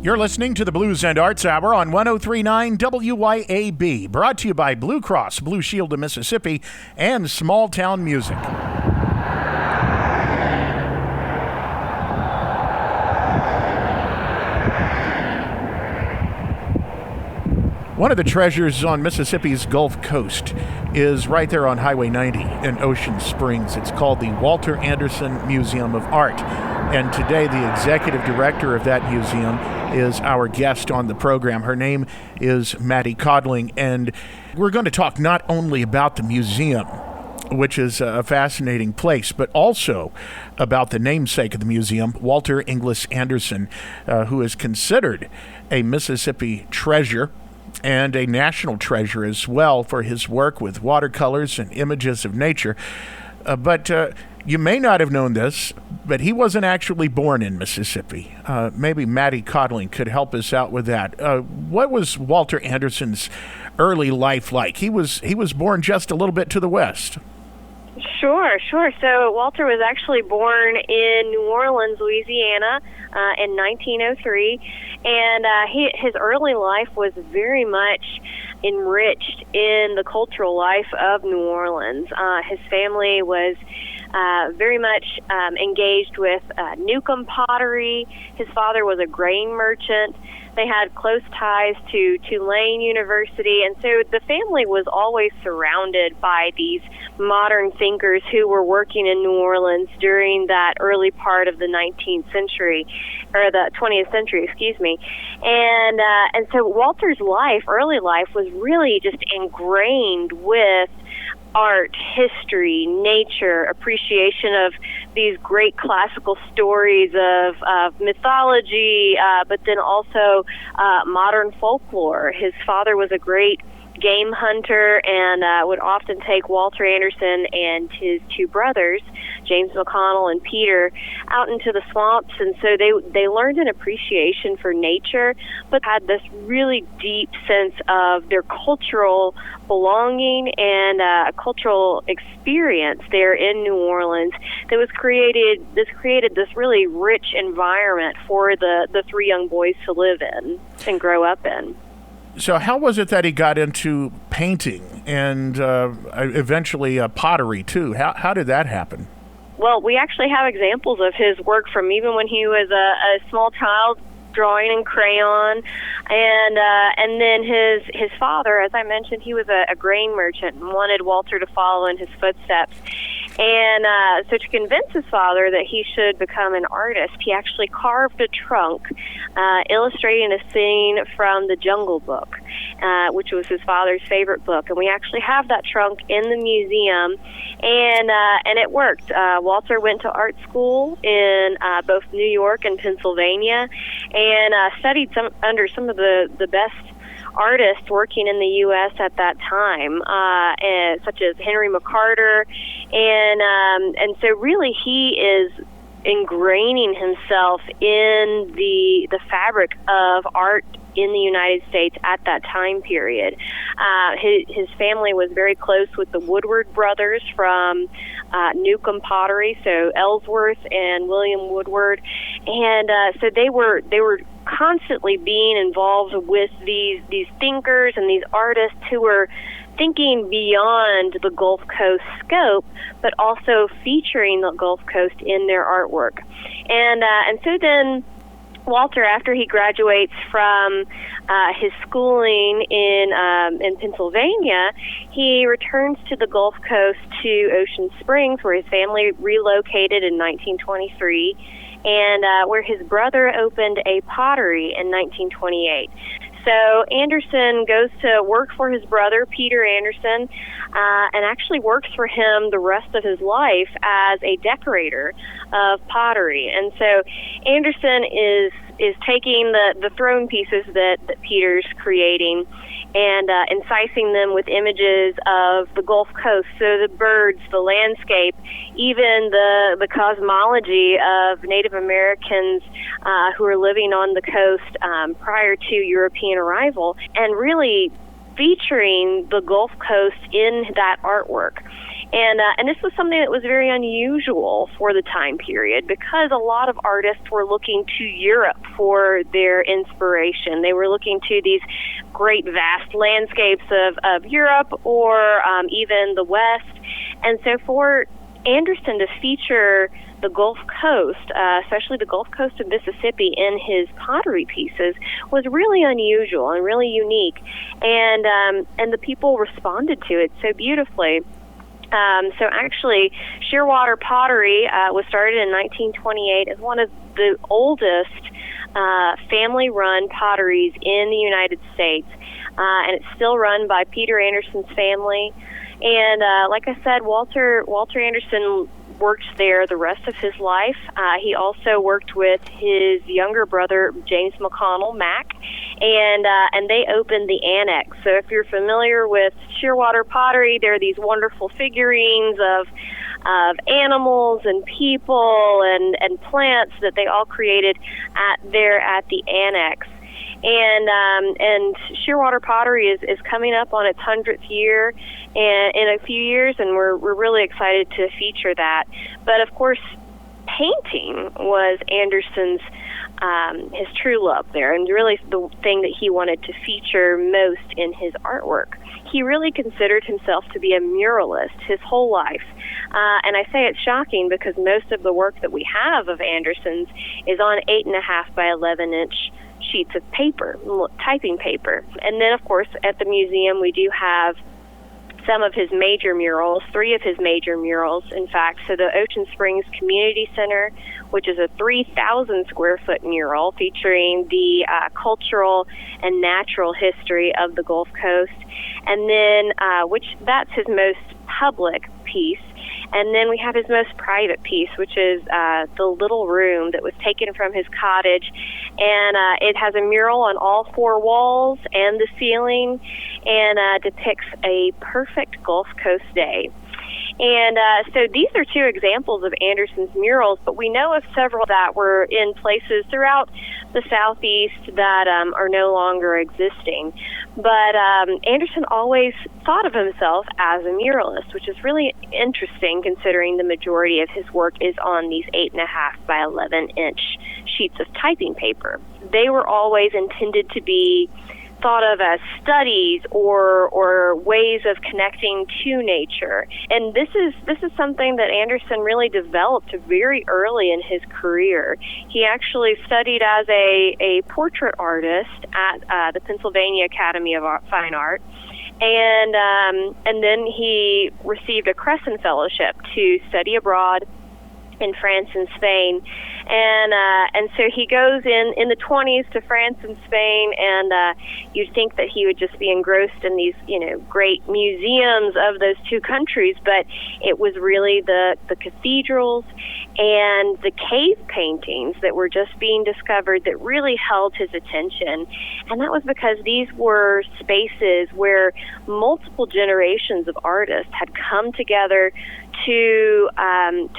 You're listening to the Blues and Arts Hour on 103.9 WYAB, brought to you by Blue Cross Blue Shield of Mississippi and Small Town Music. One of the treasures on Mississippi's Gulf Coast is right there on Highway 90 in Ocean Springs. It's called the Walter Anderson Museum of Art. And today, the executive director of that museum is our guest on the program. Her name is Mattie Codling, and we're going to talk not only about the museum, which is a fascinating place, but also about the namesake of the museum, Walter Inglis Anderson, who is considered a Mississippi treasure and a national treasure as well for his work with watercolors and images of nature. But you may not have known this, but he wasn't actually born in Mississippi. Maybe Mattie Codling could help us out with that. What was Walter Anderson's early life like? He was born just a little bit to the west. Sure. So Walter was actually born in New Orleans, Louisiana, in 1903, and his early life was very much enriched in the cultural life of New Orleans. His family was very much engaged with Newcomb pottery. His father was a grain merchant. They had close ties to Tulane University, and so the family was always surrounded by these modern thinkers who were working in New Orleans during that early part of the 19th century, or the 20th century, excuse me. And so Walter's early life was really just ingrained with art, history, nature, appreciation of these great classical stories of mythology, but then also modern folklore. His father was a great game hunter and would often take Walter Anderson and his two brothers, James McConnell and Peter, out into the swamps, and so they learned an appreciation for nature, but had this really deep sense of their cultural belonging and a cultural experience there in New Orleans that was created this really rich environment for the three young boys to live in and grow up in. So how was it that he got into painting and eventually pottery, too? How did that happen? Well, we actually have examples of his work from even when he was a small child, drawing in crayon, and then his father, as I mentioned, he was a grain merchant and wanted Walter to follow in his footsteps. And so to convince his father that he should become an artist, he actually carved a trunk illustrating a scene from the Jungle Book, which was his father's favorite book. And we actually have that trunk in the museum, and it worked. Walter went to art school in both New York and Pennsylvania, and studied under some of the best artists working in the U.S. at that time, such as Henry McCarter, and so really he is ingraining himself in the fabric of art in the United States at that time period. His family was very close with the Woodward brothers from Newcomb pottery, so Ellsworth and William Woodward, and so they were constantly being involved with these thinkers and these artists who were thinking beyond the Gulf Coast scope, but also featuring the Gulf Coast in their artwork. And so then Walter, after he graduates from his schooling in Pennsylvania, he returns to the Gulf Coast to Ocean Springs, where his family relocated in 1923, and where his brother opened a pottery in 1928. So Anderson goes to work for his brother, Peter Anderson, and actually works for him the rest of his life as a decorator of pottery. And so Anderson is taking the throne pieces that Peter's creating and incising them with images of the Gulf Coast, so the birds, the landscape, even the cosmology of Native Americans who are living on the coast prior to European arrival, and really featuring the Gulf Coast in that artwork. And this was something that was very unusual for the time period because a lot of artists were looking to Europe for their inspiration. They were looking to these great vast landscapes of Europe or even the West. And so for Anderson to feature the Gulf Coast, especially the Gulf Coast of Mississippi, in his pottery pieces was really unusual and really unique. And the people responded to it so beautifully. So actually, Shearwater Pottery was started in 1928 as one of the oldest family-run potteries in the United States. And it's still run by Peter Anderson's family. And like I said, Walter Anderson worked there the rest of his life. He also worked with his younger brother, James McConnell, Mac, and they opened the annex. So if you're familiar with Shearwater Pottery, there are these wonderful figurines of animals and people and plants that they all created at the annex. And Shearwater Pottery is coming up on its 100th year in a few years, and we're really excited to feature that. But of course, painting was Anderson's his true love there, and really the thing that he wanted to feature most in his artwork. He really considered himself to be a muralist his whole life. And I say it's shocking because most of the work that we have of Anderson's is on 8.5 by 11-inch sheets of paper, typing paper. And then, of course, at the museum, we do have some of his major murals, 3 of his major murals, in fact. So the Ocean Springs Community Center, which is a 3,000 square foot mural featuring the cultural and natural history of the Gulf Coast. And then, that's his most public piece. And then we have his most private piece, which is the little room that was taken from his cottage. And it has a mural on all 4 walls and the ceiling, and depicts a perfect Gulf Coast day. And so these are 2 examples of Anderson's murals, but we know of several that were in places throughout the Southeast that are no longer existing. But Anderson always thought of himself as a muralist, which is really interesting considering the majority of his work is on these 8.5 by 11-inch sheets of typing paper. They were always intended to be thought of as studies or ways of connecting to nature. And this is something that Anderson really developed very early in his career. He actually studied as a portrait artist at the Pennsylvania Academy of Fine Art. And then he received a Crescent Fellowship to study abroad in France and Spain. And so he goes in the 20s to France and Spain, and you'd think that he would just be engrossed in these, great museums of those 2 countries, but it was really the cathedrals and the cave paintings that were just being discovered that really held his attention. And that was because these were spaces where multiple generations of artists had come together to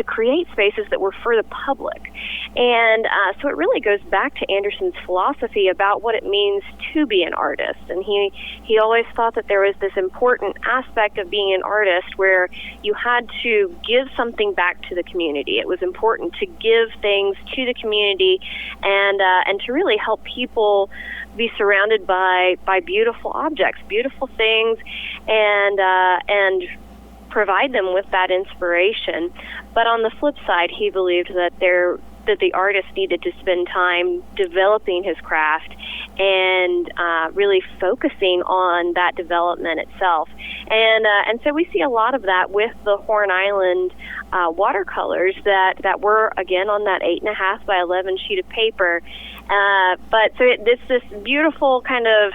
create spaces that were for the public. And so it really goes back to Anderson's philosophy about what it means to be an artist. And he always thought that there was this important aspect of being an artist where you had to give something back to the community. It was important to give things to the community and to really help people be surrounded by beautiful objects, beautiful things, and provide them with that inspiration. But on the flip side, he believed that the artist needed to spend time developing his craft and really focusing on that development itself. And so we see a lot of that with the Horn Island watercolors that were, again, on that 8.5 by 11 sheet of paper. But so it's this beautiful kind of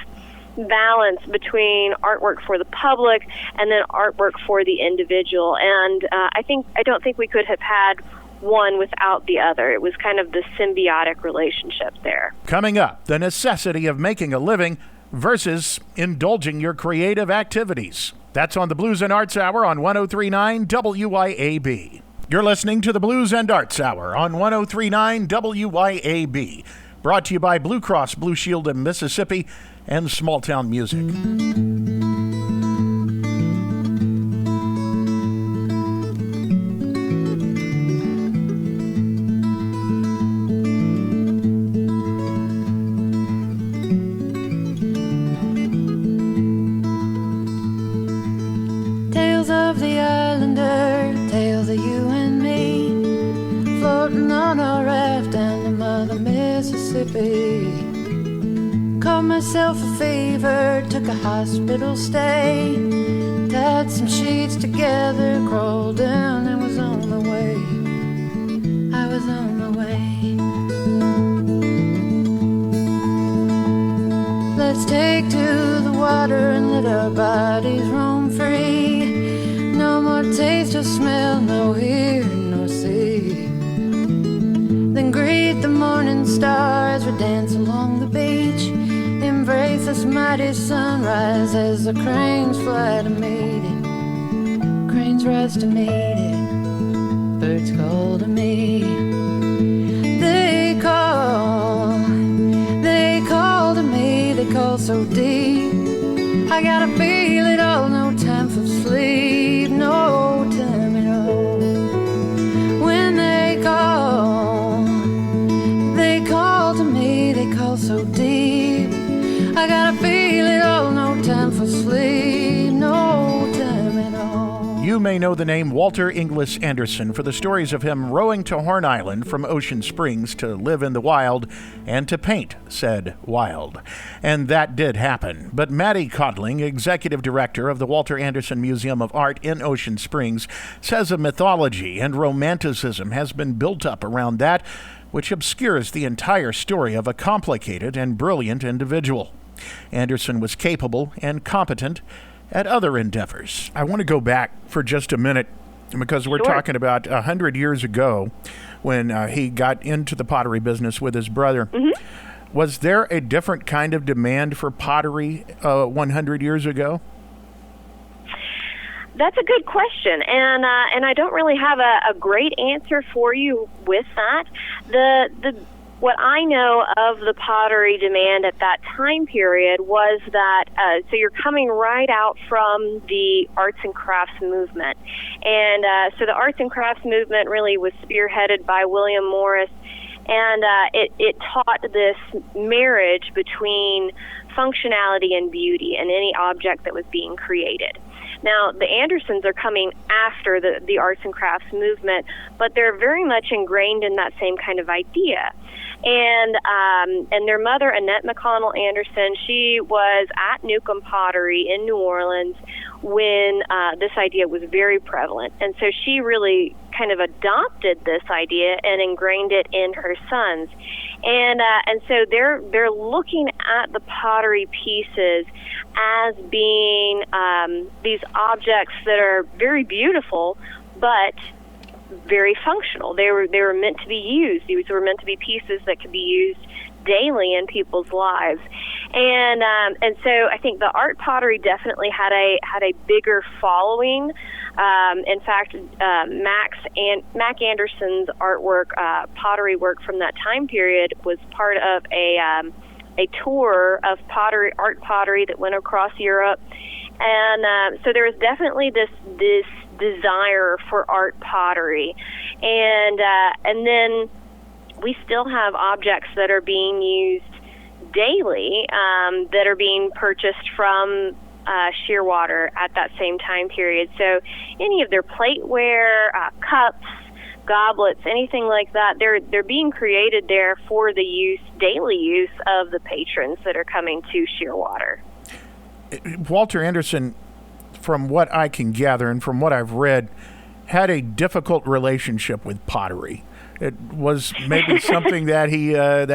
balance between artwork for the public and then artwork for the individual. And I don't think we could have had one without the other. It was kind of the symbiotic relationship there. Coming up, the necessity of making a living versus indulging your creative activities. That's on the Blues and Arts Hour on 103.9 WYAB. You're listening to the Blues and Arts Hour on 103.9 WYAB. Brought to you by Blue Cross Blue Shield of Mississippi and Small Town Music. Mississippi. Caught myself a fever, took a hospital stay. Tied some sheets together, crawled down and was on my way. I was on my way. Let's take to the water and let our bodies roam free. No more taste or smell, no hear, no see. Then greet the morning stars, we dance along the beach. Embrace this mighty sunrise as the cranes fly to meet it. Cranes rise to meet it, birds call to me. They call to me, they call so deep. I gotta feel it all, no time for sleep, no time at all. When they call to me, they call so deep. I gotta feel it all, no time for sleep, no time at all. You may know the name Walter Inglis Anderson for the stories of him rowing to Horn Island from Ocean Springs to live in the wild and to paint said wild. And that did happen. But Mattie Codling, executive director of the Walter Anderson Museum of Art in Ocean Springs, says a mythology and romanticism has been built up around that, which obscures the entire story of a complicated and brilliant individual. Anderson was capable and competent at other endeavors. I want to go back for just a minute because we're talking about 100 years ago when he got into the pottery business with his brother. Mm-hmm. Was there a different kind of demand for pottery 100 years ago? That's a good question, and I don't really have a great answer for you with that. What I know of the pottery demand at that time period was that, so you're coming right out from the arts and crafts movement. And so the arts and crafts movement really was spearheaded by William Morris, and it taught this marriage between functionality and beauty in any object that was being created. Now, the Andersons are coming after the arts and crafts movement, but they're very much ingrained in that same kind of idea. And their mother, Annette McConnell Anderson, she was at Newcomb Pottery in New Orleans when this idea was very prevalent. And so she really kind of adopted this idea and ingrained it in her sons. And so they're looking at the pottery pieces as being these objects that are very beautiful, but very functional. They were meant to be used. These were meant to be pieces that could be used daily in people's lives. And so I think the art pottery definitely had a bigger following. In fact, Mac Anderson's artwork, pottery work from that time period was part of a tour of art pottery that went across Europe. And so there was definitely this desire for art pottery. And then we still have objects that are being used daily that are being purchased from Shearwater at that same time period. So any of their plateware, cups, goblets, anything like that, they're being created there for the daily use of the patrons that are coming to Shearwater. Walter Anderson, from what I can gather and from what I've read, had a difficult relationship with pottery. It was maybe something that he did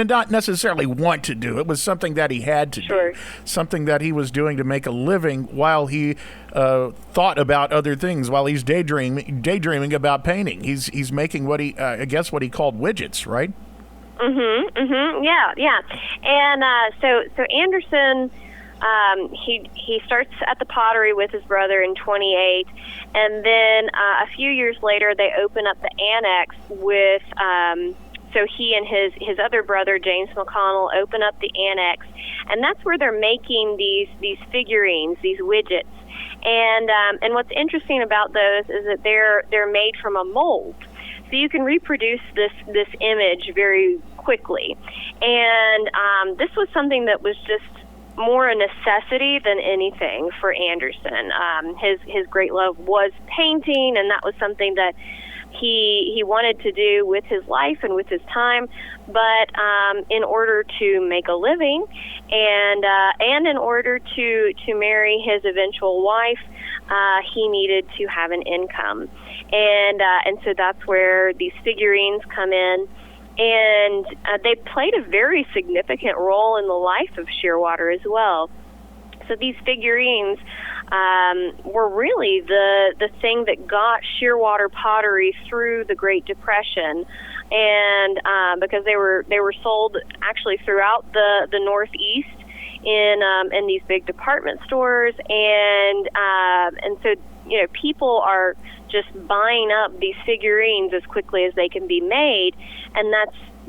not necessarily want to do. It was something that he had to do, something that he was doing to make a living while he thought about other things, while he's daydreaming about painting. He's making what he called widgets, right? Yeah. And so Anderson, he starts at the pottery with his brother in 28, and then a few years later they open up the annex with. So he and his other brother, James McConnell, open up the annex, and that's where they're making these figurines, these widgets. And what's interesting about those is that they're made from a mold, so you can reproduce this image very quickly. And this was something that was just more a necessity than anything for Anderson. His great love was painting, and that was something that he wanted to do with his life and with his time, but in order to make a living and in order to marry his eventual wife, he needed to have an income, and so that's where these figurines come in, and they played a very significant role in the life of Shearwater as well. So these figurines were really the thing that got Shearwater pottery through the Great Depression, and because they were sold actually throughout the Northeast in these big department stores, and so people are just buying up these figurines as quickly as they can be made, and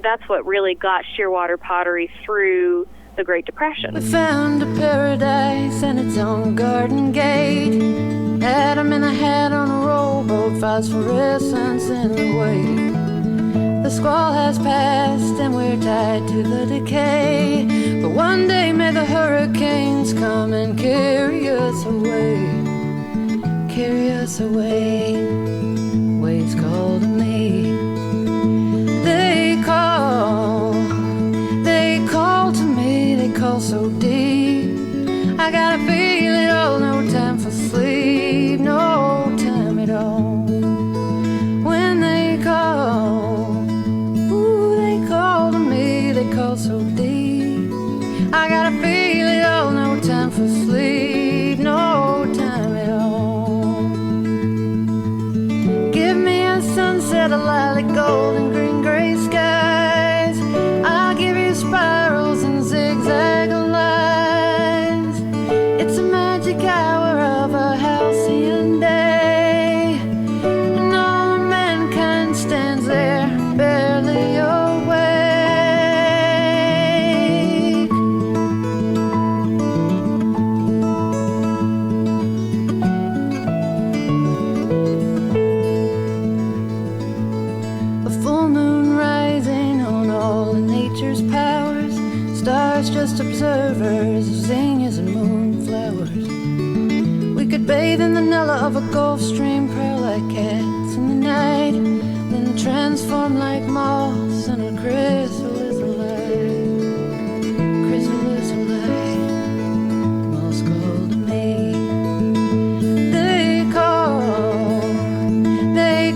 that's what really got Shearwater pottery through the Great Depression. We found a paradise and its own garden gate. Adam in a hat on a rowboat, phosphorescence in the wake. The squall has passed and we're tied to the decay. But one day may the hurricanes come and carry us away. Carry us away. Waves call to me. They call to me, they call so deep. I gotta feel it all, no time for sleep, no time at all. When they call, ooh, they call to me, they call so deep. I gotta feel it all, no time for sleep, no time at all. Give me a sunset, a lilac, gold and green, gray skies. I'll give you spirals and zigzag lines. It's a magic hour of a halcyon day, and all mankind stands there barely awake. A full moon rising on all of nature's powers, stars just observers of zinnias and moonflowers. We could bathe in the Nella of a Gulf Stream, prowl like cats in the night, then transform like moths in a chrysalis of light. Chrysalis of light. Moths call to me. They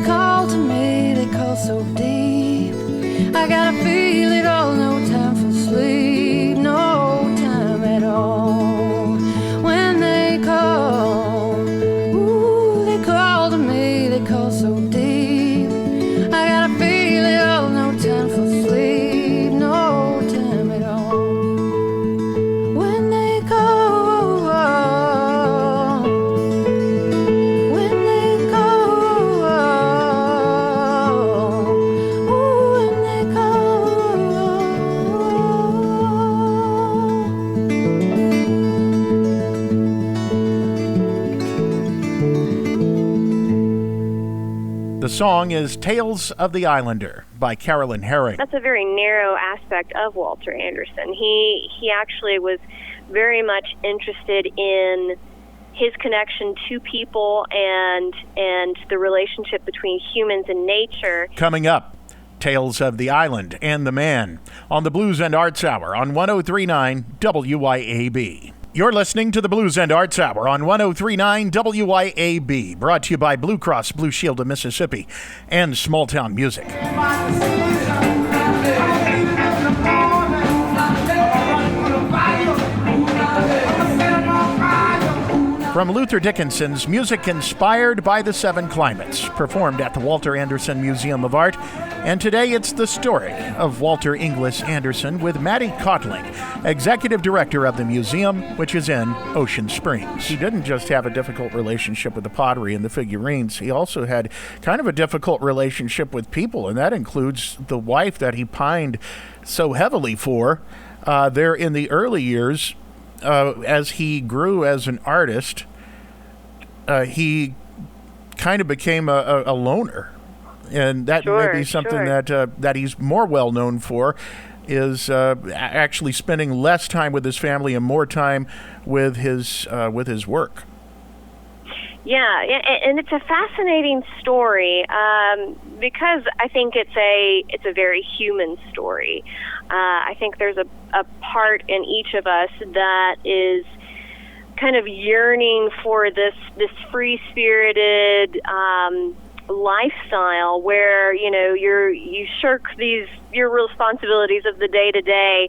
call to me, they call so deep. I gotta feel it all, no time for sleep, no time at all. When they call, ooh, they call to me, they call so deep. I gotta feel it all, no time for sleep, no time at all. When they call, when they call, ooh, when they call. The song is Tales of the Islander by Carolyn Herring. That's a very narrow aspect of Walter Anderson. He actually was very much interested in his connection to people and the relationship between humans and nature. Coming up, Tales of the Island and the Man on the Blues and Arts Hour on 103.9 WYAB. You're listening to the Blues and Arts Hour on 103.9 WYAB, brought to you by Blue Cross Blue Shield of Mississippi and Small Town Music. From Luther Dickinson's Music Inspired by the Seven Climates, performed at the Walter Anderson Museum of Art. And today it's the story of Walter Inglis Anderson with Mattie Codling, Executive Director of the museum, which is in Ocean Springs. He didn't just have a difficult relationship with the pottery and the figurines. He also had kind of a difficult relationship with people, and that includes the wife that he pined so heavily for there in the early years. As he grew as an artist, he kind of became a loner, and that may be something that he's more well known for, is actually spending less time with his family and more time with his work. And it's a fascinating story because I think it's a very human story. I think there's a part in each of us that is kind of yearning for this free-spirited lifestyle where you shirk your responsibilities of the day to day,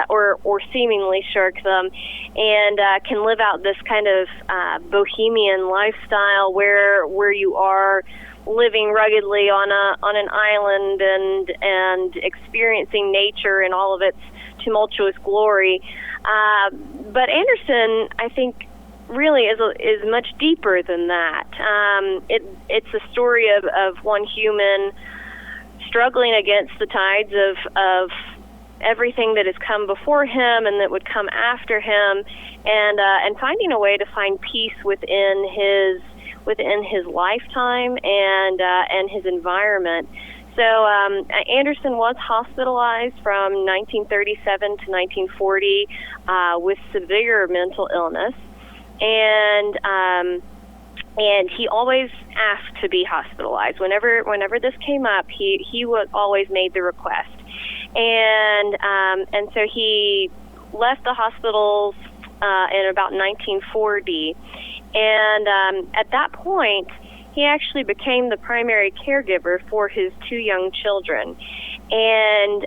or seemingly shirk them, and can live out this kind of bohemian lifestyle where you are living ruggedly on an island and experiencing nature in all of its tumultuous glory. But Anderson, I think, really is much deeper than that. It's a story of one human struggling against the tides of everything that has come before him and that would come after him, and finding a way to find peace within his lifetime and his environment. So Anderson was hospitalized from 1937 to 1940 with severe mental illness. And he always asked to be hospitalized. Whenever this came up, he was always made the request. And so he left the hospitals in about 1940. And at that point, he actually became the primary caregiver for his two young children. And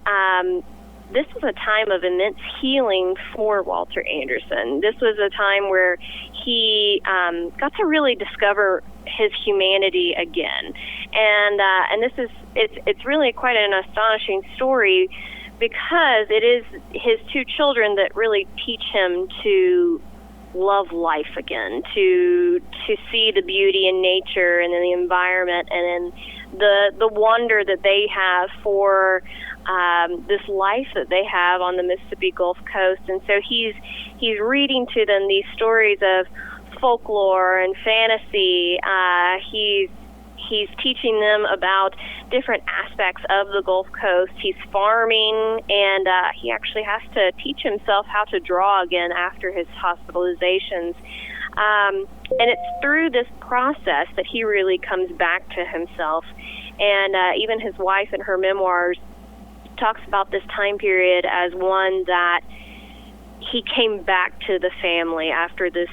this was a time of immense healing for Walter Anderson. This was a time where he got to really discover his humanity again, and it's really quite an astonishing story, because it is his two children that really teach him to love life again, to see the beauty in nature and in the environment, and in the wonder that they have for this life that they have on the Mississippi Gulf Coast. And so he's reading to them these stories of folklore and fantasy. He's teaching them about different aspects of the Gulf Coast. He's farming, and he actually has to teach himself how to draw again after his hospitalizations. And it's through this process that he really comes back to himself. And even his wife in her memoirs talks about this time period as one that he came back to the family after this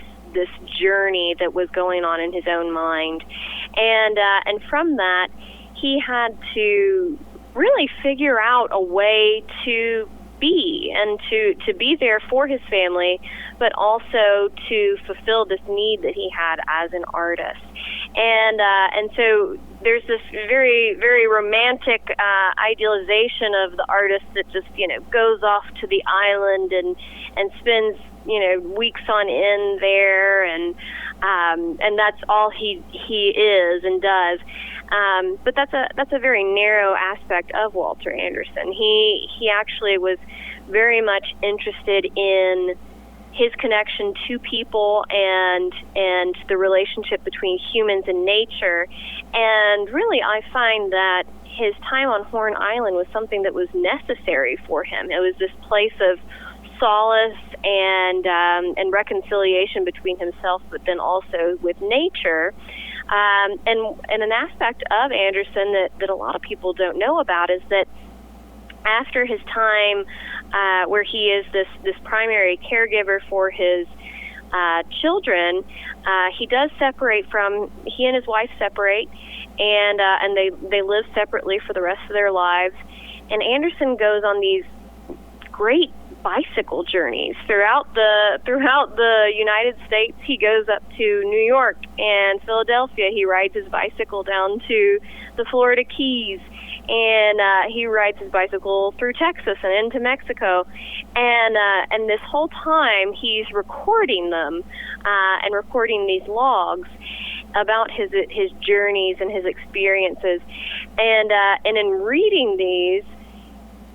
journey that was going on in his own mind. And from that, he had to really figure out a way to be, and to be there for his family, but also to fulfill this need that he had as an artist. And so there's this very, very romantic idealization of the artist that just, goes off to the island and spends, weeks on end there, and that's all he is and does. But that's a very narrow aspect of Walter Anderson. He actually was very much interested in his connection to people and the relationship between humans and nature. And really, I find that his time on Horn Island was something that was necessary for him. It was this place of solace and reconciliation between himself, but then also with nature. And an aspect of Anderson that a lot of people don't know about is that after his time where he is this primary caregiver for his children, he and his wife separate, and they live separately for the rest of their lives. And Anderson goes on these great bicycle journeys throughout the United States. He goes up to New York and Philadelphia. He rides his bicycle down to the Florida Keys, and he rides his bicycle through Texas and into Mexico. And this whole time he's recording them and recording these logs about his journeys and his experiences. And in reading these,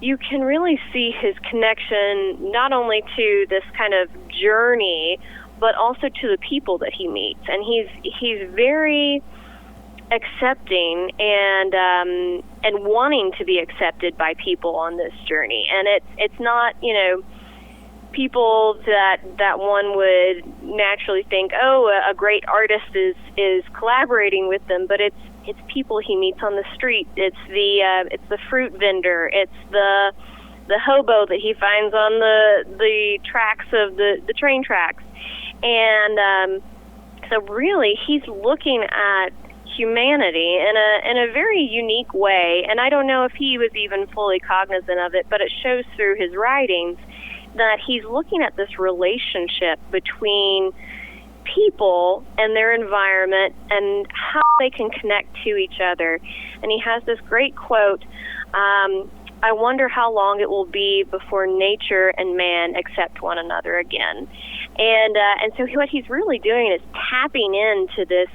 you can really see his connection not only to this kind of journey, but also to the people that he meets. And he's very accepting and wanting to be accepted by people on this journey. And it's not, people that one would naturally think, oh, a great artist is collaborating with them, but it's people he meets on the street. It's the fruit vendor. It's the hobo that he finds on the tracks of the train tracks. And so really he's looking at humanity in a very unique way, and I don't know if he was even fully cognizant of it, but it shows through his writings that he's looking at this relationship between people and their environment and how they can connect to each other. And he has this great quote, I wonder how long it will be before nature and man accept one another again. And so what he's really doing is tapping into this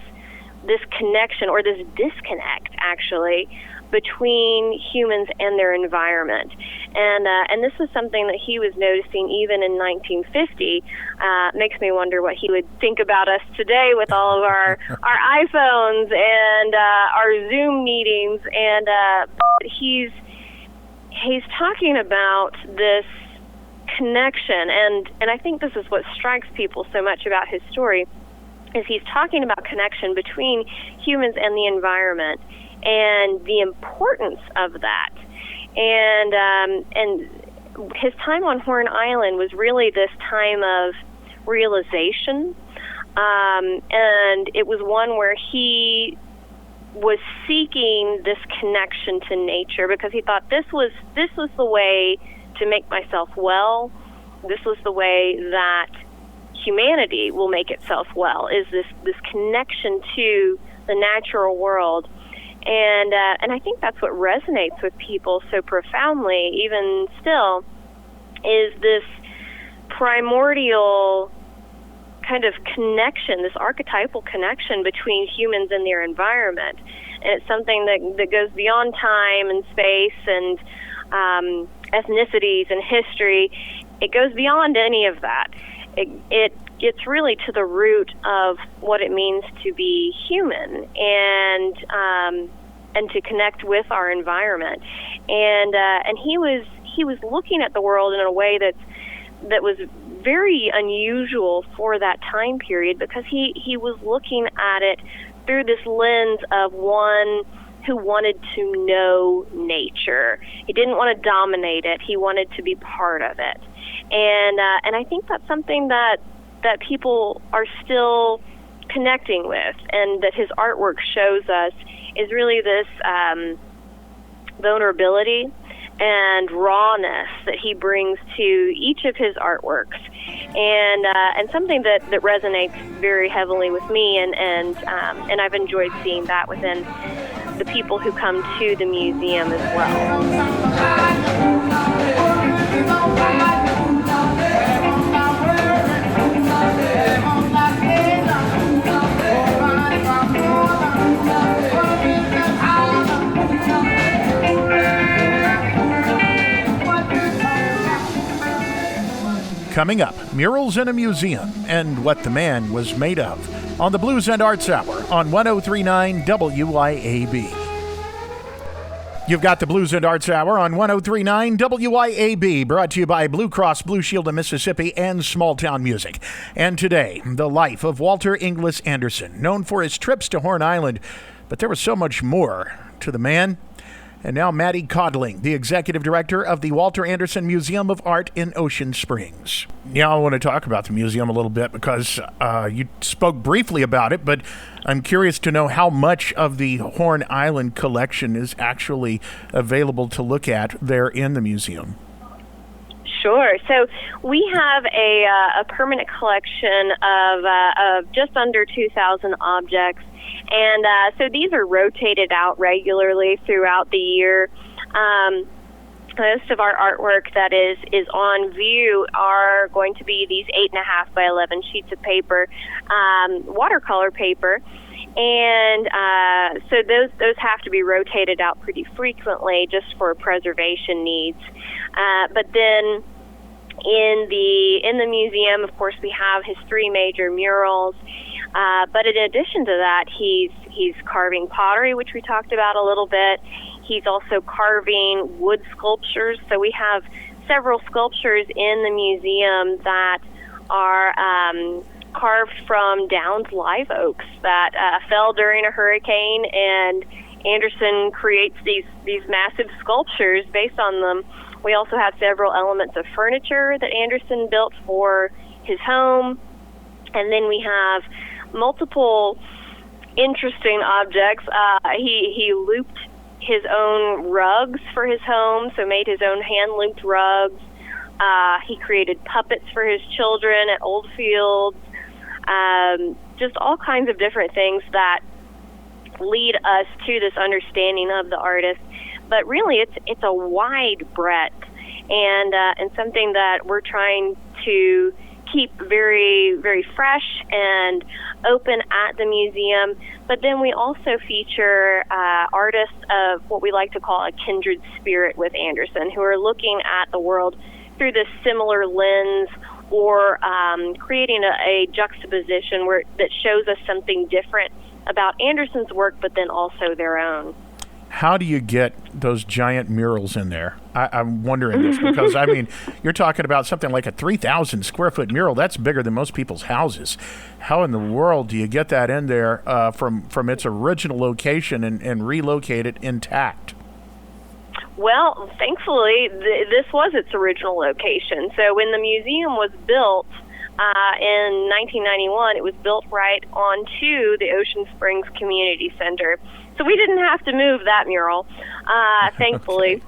connection, or this disconnect, actually, between humans and their environment. And this is something that he was noticing even in 1950. Makes me wonder what he would think about us today with all of our iPhones and our Zoom meetings. And he's talking about this connection, and I think this is what strikes people so much about his story, is he's talking about connection between humans and the environment and the importance of that. And his time on Horn Island was really this time of realization, and it was one where he was seeking this connection to nature, because he thought this was the way to make myself well. This was the way that humanity will make itself well, is this connection to the natural world. And I think that's what resonates with people so profoundly, even still, is this primordial kind of connection, this archetypal connection between humans and their environment. And it's something that goes beyond time and space and ethnicities and history. It goes beyond any of that. It gets really to the root of what it means to be human and to connect with our environment. And he was looking at the world in a way that was very unusual for that time period, because he was looking at it through this lens of one who wanted to know nature. He didn't want to dominate it. He wanted to be part of it. And I think that's something that people are still connecting with, and that his artwork shows us, is really this vulnerability and rawness that he brings to each of his artworks, and something that resonates very heavily with me, and I've enjoyed seeing that within the people who come to the museum as well. Coming up, murals in a museum and what the man was made of on the Blues and Arts Hour on 103.9 WYAB. You've got the Blues and Arts Hour on 103.9 WYAB, brought to you by Blue Cross Blue Shield of Mississippi and Small Town Music. And today, the life of Walter Inglis Anderson, known for his trips to Horn Island, but there was so much more to the man. And now Mattie Codling, the executive director of the Walter Anderson Museum of Art in Ocean Springs. Now I want to talk about the museum a little bit, because you spoke briefly about it, but I'm curious to know how much of the Horn Island collection is actually available to look at there in the museum. Sure. So we have a permanent collection of just under 2,000 objects. And so these are rotated out regularly throughout the year. Most of our artwork that is on view are going to be these 8.5 by 11 sheets of paper, watercolor paper. And so those have to be rotated out pretty frequently just for preservation needs. But then in the museum, of course, we have his 3 major murals. But in addition to that, he's carving pottery, which we talked about a little bit. He's also carving wood sculptures. So we have several sculptures in the museum that are carved from Downs live oaks that fell during a hurricane, and Anderson creates these massive sculptures based on them. We also have several elements of furniture that Anderson built for his home, and then we have multiple interesting objects. He looped his own rugs for his home, so made his own hand-looped rugs. He created puppets for his children at Oldfields. Just all kinds of different things that lead us to this understanding of the artist. But really, it's a wide breadth, and something that we're trying to keep very, very fresh and open at the museum. But then we also feature artists of what we like to call a kindred spirit with Anderson, who are looking at the world through this similar lens, or creating a juxtaposition that shows us something different about Anderson's work, but then also their own. How do you get those giant murals in there? I'm wondering this because, I mean, you're talking about something like a 3,000 square foot mural. That's bigger than most people's houses. How in the world do you get that in there from its original location and relocate it intact? Well, thankfully, this was its original location. So when the museum was built in 1991, it was built right onto the Ocean Springs Community Center. So we didn't have to move that mural, thankfully. Okay.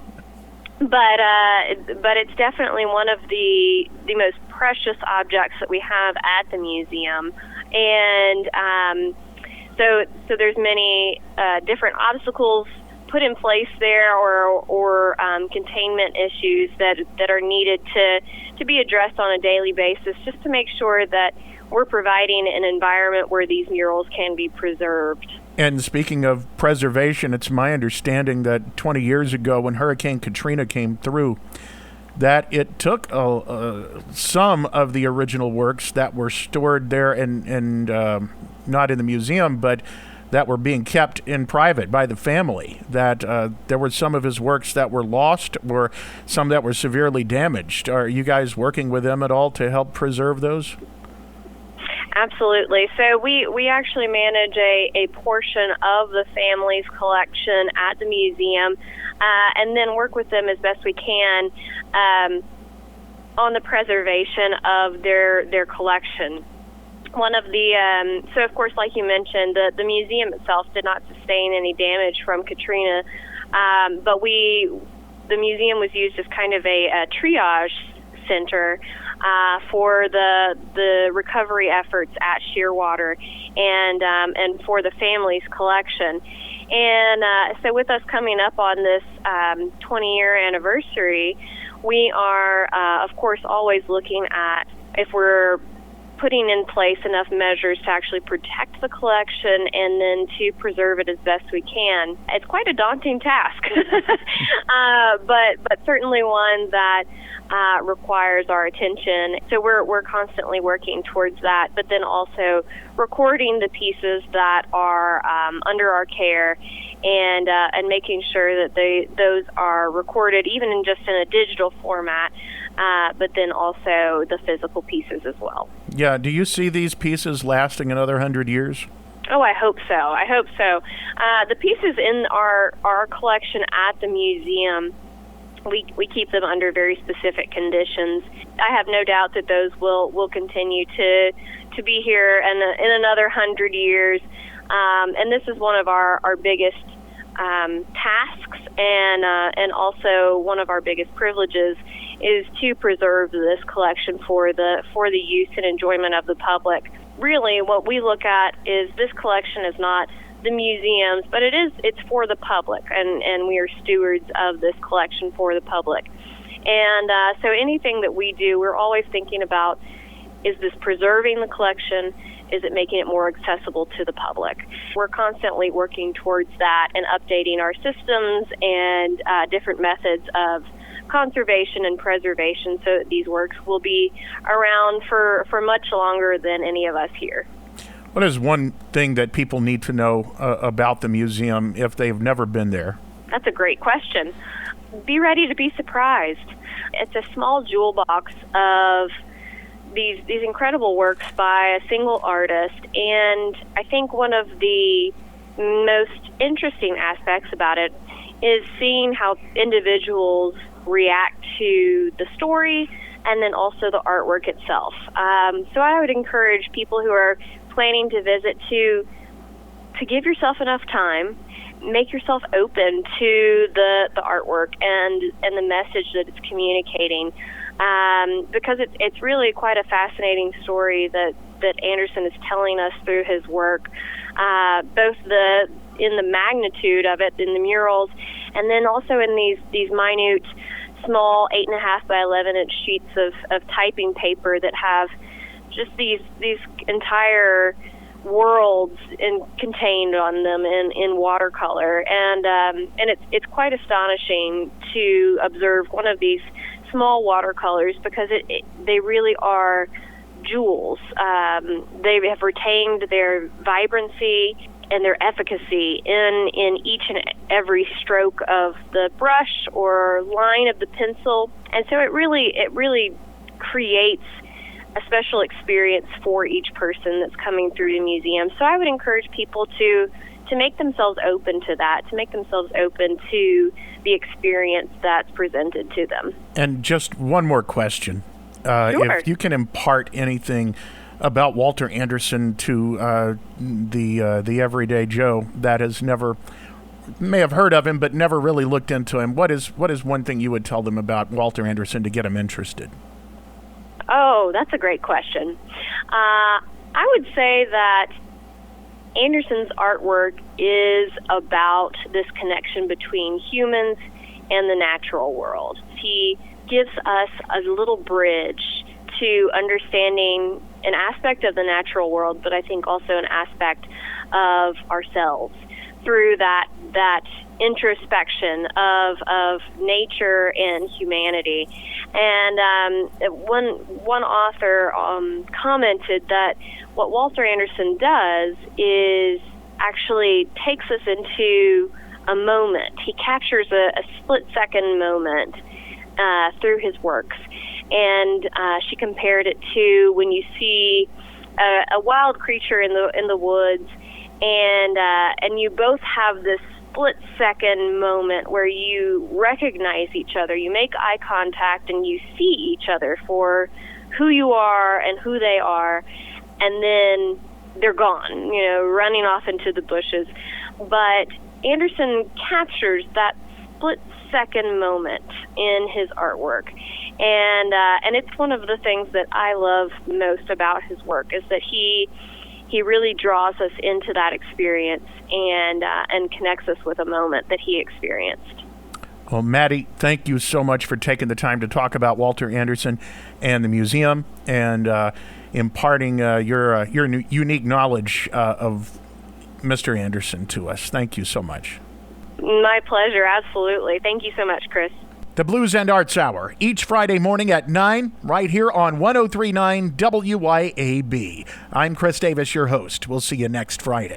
But it's definitely one of the most precious objects that we have at the museum. And so there's many different obstacles put in place there, or containment issues that are needed to be addressed on a daily basis, just to make sure that we're providing an environment where these murals can be preserved. And speaking of preservation, it's my understanding that 20 years ago, when Hurricane Katrina came through, that it took some of the original works that were stored there and not in the museum, but that were being kept in private by the family, that there were some of his works that were lost, or some that were severely damaged. Are you guys working with them at all to help preserve those? Absolutely. So we actually manage a portion of the family's collection at the museum, and then work with them as best we can on the preservation of their collection. One of the, so of course, like you mentioned, the museum itself did not sustain any damage from Katrina, but the museum was used as kind of a triage center for the recovery efforts at Shearwater and for the family's collection. And so with us coming up on this 20-year anniversary, we are, of course, always looking at if we're putting in place enough measures to actually protect the collection and then to preserve it as best we can. It's quite a daunting task, but certainly one that requires our attention. So we're constantly working towards that, but then also recording the pieces that are under our care and making sure that those are recorded, even in just in a digital format, but then also the physical pieces as well. Yeah. Do you see these pieces lasting another 100 years? Oh, I hope so. The pieces in our collection at the museum, we keep them under very specific conditions. I have no doubt that those will continue to be here in another 100 years. And this is one of our biggest tasks, and also one of our biggest privileges is to preserve this collection for the use and enjoyment of the public. Really, what we look at is this collection is not the museum's, but it's for the public, and we are stewards of this collection for the public. And so anything that we do, we're always thinking about, is this preserving the collection? Is it making it more accessible to the public? We're constantly working towards that and updating our systems and different methods of conservation and preservation so that these works will be around for much longer than any of us here. What is one thing that people need to know about the museum if they've never been there? That's a great question. be ready to be surprised. It's a small jewel box of these incredible works by a single artist, and I think one of the most interesting aspects about it is seeing how individuals react to the story and then also the artwork itself. So I would encourage people who are planning to visit to give yourself enough time, make yourself open to the artwork and the message that it's communicating, because it's really quite a fascinating story that Anderson is telling us through his work, both in the magnitude of it in the murals, and then also in these minute, small 8.5 by 11-inch sheets of typing paper that have just these entire worlds contained on them in watercolor, and it's quite astonishing to observe one of these small watercolors because they really are jewels. They have retained their vibrancy and their efficacy in each and every stroke of the brush or line of the pencil, and so it really creates a special experience for each person that's coming through the museum. So I would encourage people to make themselves open to that, to make themselves open to the experience that's presented to them. And just one more question. Sure. If you can impart anything about Walter Anderson to the everyday Joe that may have heard of him but never really looked into him, what is one thing you would tell them about Walter Anderson to get them interested? Oh, that's a great question. I would say that Anderson's artwork is about this connection between humans and the natural world. He gives us a little bridge to understanding an aspect of the natural world, but I think also an aspect of ourselves through that introspection of nature and humanity. And one author commented that what Walter Anderson does is actually takes us into a moment. He captures a split-second moment through his works. And she compared it to when you see a wild creature in the woods, and you both have this split-second moment where you recognize each other, you make eye contact, and you see each other for who you are and who they are, and then they're gone, running off into the bushes. But Anderson captures that split-second moment in his artwork, and it's one of the things that I love most about his work is that he really draws us into that experience and connects us with a moment that he experienced. Well, Mattie, thank you so much for taking the time to talk about Walter Anderson and the museum and imparting your unique knowledge of Mr. Anderson to us. Thank you so much. My pleasure, absolutely. Thank you so much, Chris. The Blues and Arts Hour, each Friday morning at 9, right here on 103.9 WYAB. I'm Chris Davis, your host. We'll see you next Friday.